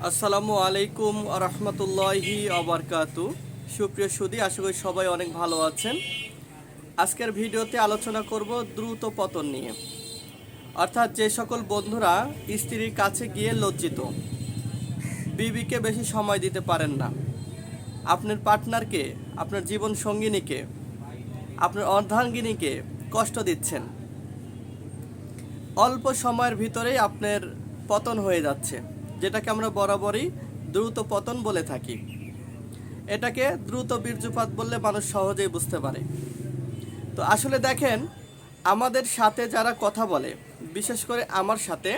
আসসালামু আলাইকুম রহমতুল্লাহি আবরকাতু। সুপ্রিয় সুধী, আশা করি সবাই অনেক ভালো আছেন। আজকের ভিডিওতে আলোচনা করব দ্রুত পতন নিয়ে, অর্থাৎ যে সকল বন্ধুরা স্ত্রীর কাছে গিয়ে লজ্জিত, বিবিকে বেশি সময় দিতে পারেন না, আপনার পার্টনারকে, আপনার জীবন সঙ্গিনীকে, আপনার অর্ধাঙ্গিনীকে কষ্ট দিচ্ছেন, অল্প সময়ের ভিতরেই আপনার পতন হয়ে যাচ্ছে, যেটাকে আমরা বরাবরই দ্রুত পতন বলে থাকি। এটাকে দ্রুত বীর্যপাত বললে মানুষ সহজেই বুঝতে পারে। তো আসলে দেখেন, আমাদের সাথে যারা কথা বলে, বিশেষ করে আমার সাথে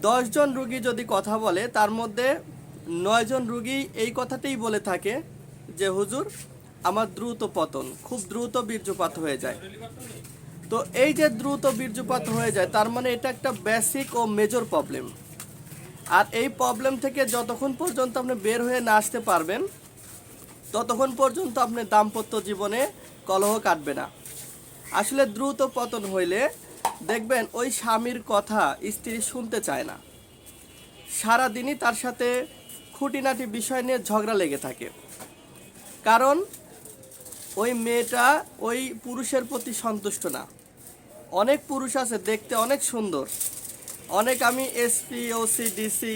10 জন রুগী যদি কথা বলে, তার মধ্যে 9 জন রুগী এই কথাটাই বলে থাকে যে হুজুর, আমার দ্রুত পতন, খুব দ্রুত বীর্যপাত হয়ে যায়। তো এই যে দ্রুত বীর্যপাত হয়ে যায়, তার মানে এটা একটা বেসিক ও মেজর প্রবলেম। আর এই প্রবলেম থেকে যতক্ষণ পর্যন্ত আপনি বের হয়ে না আসতে পারবেন, ততক্ষণ পর্যন্ত আপনার দাম্পত্য জীবনে কলহ কাটবে না। আসলে দ্রুত পতন হইলে দেখবেন ওই স্বামীর কথা স্ত্রী শুনতে চায় না, সারাদিনই তার সাথে খুঁটিনাটি বিষয় নিয়ে ঝগড়া লেগে থাকে। কারণ ওই মেয়েটা ওই পুরুষের প্রতি সন্তুষ্ট না। অনেক পুরুষ আছে দেখতে অনেক সুন্দর, অনেক, আমি এসপি, ওসি, ডিসি,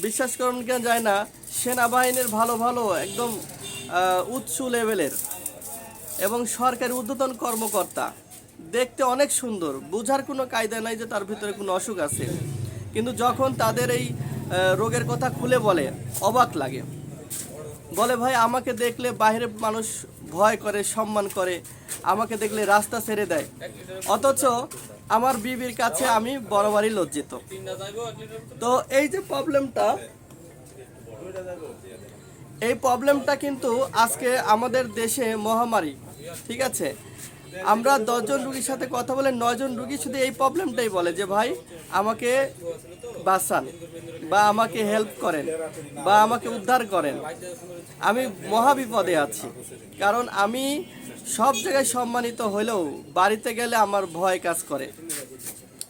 বিশ্বাস করুন কেন যায় না, সেনাবাহিনীর ভালো ভালো একদম উচ্চ লেভেলের এবং সরকারি ঊর্ধ্বতন কর্মকর্তা, দেখতে অনেক সুন্দর, বোঝার কোনো কায়দা নাই যে তার ভিতরে কোনো অসুখ আছে। কিন্তু যখন তাদের এই রোগের কথা খুলে বলে, অবাক লাগে। বলে, ভাই আমাকে দেখলে বাইরের মানুষ ভয় করে, সম্মান করে, আমাকে দেখলে রাস্তা ছেড়ে দেয়, অথচ আমার বিবির কাছে আমি বরাবরই লজ্জিত। তো এই যে প্রবলেমটা কিন্তু আজকে আমাদের দেশে মহামারী, ঠিক আছে। আমরা 10 জন রুগীর সাথে কথা বলে 9 জন রুগী শুধু এই প্রবলেমটাই বলে যে ভাই আমাকে বাঁচান, বা আমাকে হেল্প করেন, বা আমাকে উদ্ধার করেন, আমি মহাবিপদে আছি। কারণ আমি সব জায়গায় সম্মানিত হলেও বাড়িতে গেলে আমার ভয় কাজ করে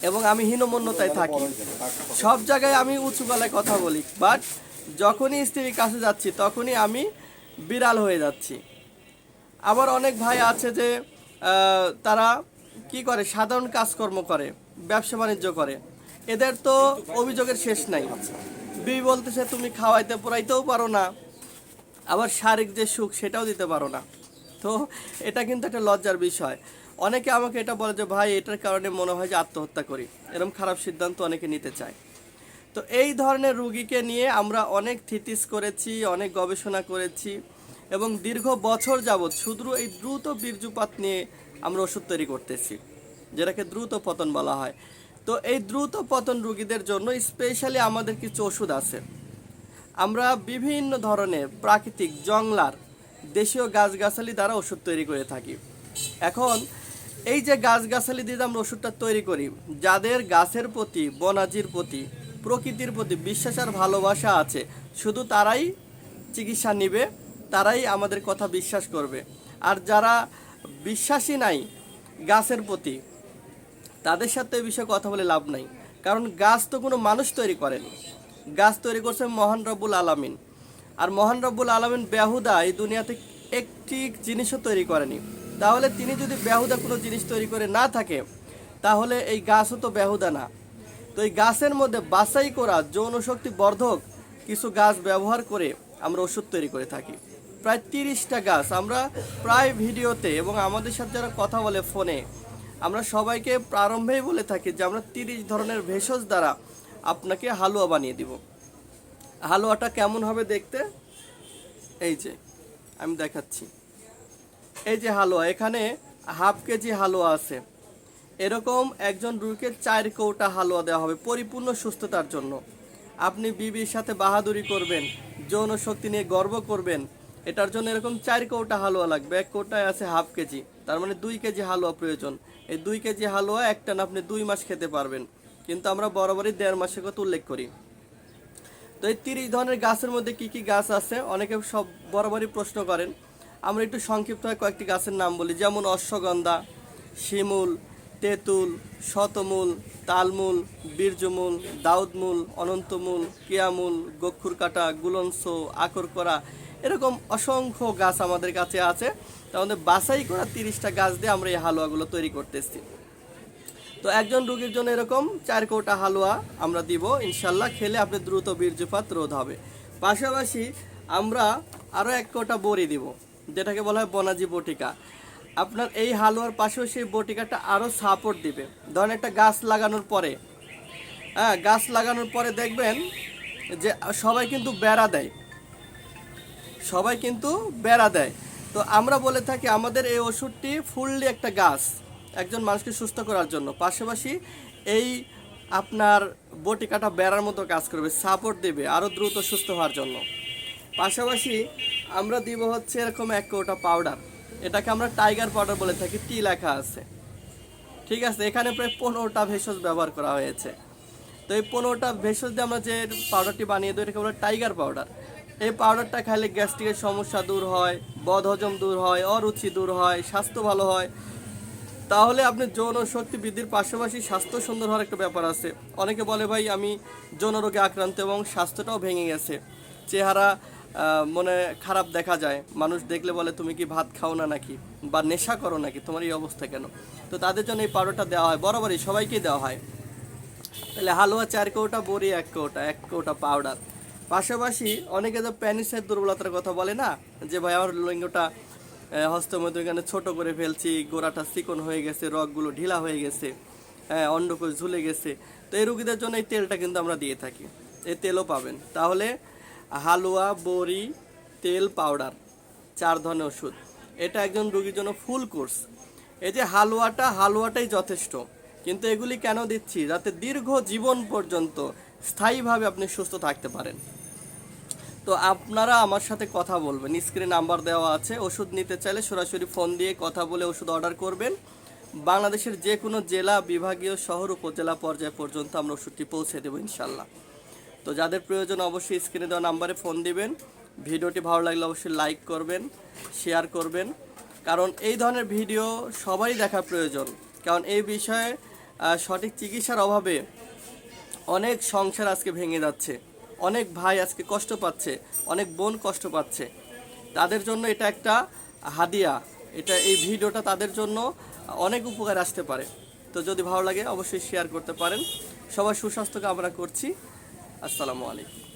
এবং আমি হীনমন্যতায় থাকি। সব জায়গায় আমি উঁচু গলায় কথা বলি, বাট যখনই স্ত্রীর কাছে যাচ্ছি তখনই আমি বিড়াল হয়ে যাচ্ছি। আবার অনেক ভাই আছে যে তারা কি করে, সাধারণ কাজকর্ম করে, ব্যবসা বাণিজ্য করে, এদের তো অভিযোগের শেষ নাই। বিবি বলতেছে তুমি খাওয়াইতে পড়াইতেও পারো না, আবার শারীরিক যে সুখ সেটাও দিতে পারো না। তো এটা কিন্তু একটা লজ্জার বিষয়। অনেকে আমাকে এটা বলে যে ভাই এটার কারণে মনে হয় যে আত্মহত্যা করি, এরকম খারাপ সিদ্ধান্ত অনেকে নিতে চায়। তো এই ধরনের রুগীকে নিয়ে আমরা অনেক থিসিস করেছি, অনেক গবেষণা করেছি এবং দীর্ঘ বছর যাবৎ শুধু এই দ্রুত বীর্যপাত নিয়ে আমরা ওষুধ তৈরি করতেছি, যেটাকে দ্রুত পতন বলা হয়। তো এই দ্রুত পতন রুগীদের জন্য স্পেশালি আমাদের কিছু ওষুধ আছে। আমরা বিভিন্ন ধরনের প্রাকৃতিক জংলার দেশীয় গাছগাছালি দ্বারা ওষুধ তৈরি করে থাকি। এখন এই যে গাছগাছালি দিয়ে আমরা ওষুধটা তৈরি করি, যাদের গাছের প্রতি, বনাজির প্রতি, প্রকৃতির প্রতি বিশ্বাস আর ভালোবাসা আছে, শুধু তারাই চিকিৎসা নিবে, তারাই আমাদের কথা বিশ্বাস করবে। আর যারা বিশ্বাসী নাই গাছের প্রতি, তাদের সাথে এই বিষয়ে কথা বলে লাভ নাই। কারণ গাছ তো কোনো মানুষ তৈরি করেনি, গাছ তৈরি করছে মহান রব্বুল আলামিন। আর মহান রব্বুল আলামিন বেহুদা এই দুনিয়াতে একটি জিনিসও তৈরি করেনি। তাহলে তিনি যদি বেহুদা কোনো জিনিস তৈরি করে না থাকে, তাহলে এই গাছও তো বেহুদা না। তো এই গাছের মধ্যে বাছাই করা যৌনশক্তি বর্ধক কিছু গাছ ব্যবহার করে আমরা ওষুধ তৈরি করে থাকি। প্রায় 30টা গাছ আমরা প্রায় ভিডিওতে এবং আমাদের সাথে যারা কথা বলে ফোনে, আমরা সবাইকে প্রারম্ভেই বলে থাকি যে আমরা 30 ধরনের ভেষজ দ্বারা আপনাকে হালুয়া বানিয়ে দিব। হালুয়াটা কেমন হবে দেখতে, এই যে আমি দেখাচ্ছি, এই যে হালুয়া, এখানে হাফ কেজি হালুয়া আছে। এরকম একজন রুগীকে 4 কৌটা হালুয়া দেওয়া হবে পরিপূর্ণ সুস্থতার জন্য। আপনি বিবির সাথে বাহাদুরি করবেন, যৌন শক্তি নিয়ে গর্ব করবেন, এটার জন্য এরকম 4 কৌটা হালুয়া লাগবে। এক কৌটায় আছে হাফ কেজি, তার মানে 2 কেজি হালুয়া প্রয়োজন। এই 2 কেজি হালুয়া একটানা আপনি 2 মাস খেতে পারবেন, কিন্তু আমরা বরাবরই 1.5 মাসের কথা উল্লেখ করি। তো এই 30 ধরনের গাছের মধ্যে কি কি গাছ আছে অনেকে সব বরাবরই প্রশ্ন করেন। আমরা একটু সংক্ষিপ্ত কয়েকটি গাছের নাম বলি, যেমন অশ্বগন্ধা, শিমুল, তেঁতুল, শতমূল, তালমূল, বীর্যমূল, দাউদমূল, অনন্তমূল, কিয়ামূল, গক্ষুর কাটা, গুলঞ্চ, আকরকরা, এরকম অসংখ্য গাছ আমাদের কাছে আছে। তার মধ্যে বাছাই করা 30টা গাছ দিয়ে আমরা এই হালুয়াগুলো তৈরি করতেছি। তো একজন রোগীর জন্য এরকম 4 কৌটা হালুয়া আমরা দিব ইনশাল্লাহ। খেলে আপনি দ্রুত বীর্যপাত রোধ হবে। পাশাপাশি আমরা আরও 1 কৌটা বড়ি দিব, যেটাকে বলা হয় বনাজি বটিকা। আপনার এই হালুয়ার পাশেও সেই বটিকাটা আরও সাপোর্ট দিবে। ধরেন একটা গাছ লাগানোর পরে, গাছ লাগানোর পরে দেখবেন যে সবাই কিন্তু বেড়া দেয়, সবাই কিন্তু বেড়া দেয়। তো আমরা বলে থাকি আমাদের এই ওষুধটি ফুললি একটা গাছ একজন মানুষকে সুস্থ করার জন্য। পাশাপাশি এই আপনার বটিকাটা বেড়ার মতো কাজ করবে, সাপোর্ট দেবে আরও দ্রুত সুস্থ হওয়ার জন্য। পাশাপাশি আমরা দিব হচ্ছে এরকম 1 কৌটা পাউডার, এটাকে আমরা টাইগার পাউডার বলে থাকি, টি লেখা আছে, ঠিক আছে। এখানে প্রায় 15টা ভেষজ ব্যবহার করা হয়েছে। তো এই 15টা ভেষজ দিয়ে আমরা যে পাউডারটি বানিয়ে দিই এটাকে বলে টাইগার পাউডার। এই পাউডারটা খাইলে গ্যাস্ট্রিকের সমস্যা দূর হয়, বদহজম দূর হয়, অরুচি দূর হয়, স্বাস্থ্য ভালো হয়। তাহলে আপনি যৌন শক্তি বৃদ্ধির পাশাপাশি স্বাস্থ্য সুন্দর হওয়ার একটা ব্যাপার আছে। অনেকে বলে ভাই আমি যৌন রোগে আক্রান্ত এবং স্বাস্থ্যটাও ভেঙে গেছে, চেহারা মনে খারাপ দেখা যায়, মানুষ দেখলে বলে তুমি কি ভাত খাও না নাকি, বা নেশা করো নাকি, তোমার এই অবস্থা কেন। তো তাদের জন্য এই পাউডারটা দেওয়া হয়, বরাবরই সবাইকেই দেওয়া হয়। তাহলে হালুয়া 4 কৌটা, বড়ি 1 কৌটা, 1 কৌটা পাউডার। পাশাপাশি অনেকে তো প্যানিসের দুর্বলতার কথা বলে না, যে ভাই আমার লিঙ্গটা হস্তমধ্যখানে ছোট করে ফেলছি, গোড়াটা চিকন হয়ে গেছে, রগগুলো ঢিলা হয়ে গেছে, অন্ডকোষ ঝুলে গেছে। তো এই রোগীদের জন্য এই তেলটা কিন্তু আমরা দিয়ে থাকি, এই তেলও পাবেন। তাহলে হালুয়া, বড়ি, তেল, পাউডার 4 ধরনের ওষুধ, এটা একজন রোগীর জন্য ফুল কোর্স। এই যে হালুয়াটাই যথেষ্ট, কিন্তু এগুলি কেন দিচ্ছি? যাতে দীর্ঘ জীবন পর্যন্ত স্থায়ীভাবে আপনি সুস্থ থাকতে পারেন। তো আপনারা আমার সাথে কথা বলবেন, স্ক্রিনে নাম্বার দেওয়া আছে। ওষুধ নিতে চাইলে সরাসরি ফোন দিয়ে কথা বলে ওষুধ অর্ডার করবেন। বাংলাদেশের যে কোনো জেলা, বিভাগীয়, শহর, উপজেলা পর্যায় পর্যন্ত আমরা ওষুধটি পৌঁছে দেবো ইনশাল্লাহ। তো যাদের প্রয়োজন অবশ্যই স্ক্রিনে দেওয়া নাম্বারে ফোন দিবেন। ভিডিওটি ভালো লাগলে অবশ্যই লাইক করবেন, শেয়ার করবেন, কারণ এই ধরনের ভিডিও সবাই দেখা প্রয়োজন। কারণ এই বিষয়ে সঠিক চিকিৎসার অভাবে অনেক সংসার আজকে ভেঙে যাচ্ছে, অনেক ভাই আজকে কষ্ট পাচ্ছে, অনেক বোন কষ্ট পাচ্ছে। তাদের জন্য এটা একটা হাদিয়া, এই ভিডিওটা তাদের জন্য অনেক উপকার আসতে পারে। তো যদি ভালো লাগে অবশ্যই শেয়ার করতে পারেন। সবার সুস্বাস্থ্য কামনা করছি। আসসালামু আলাইকুম।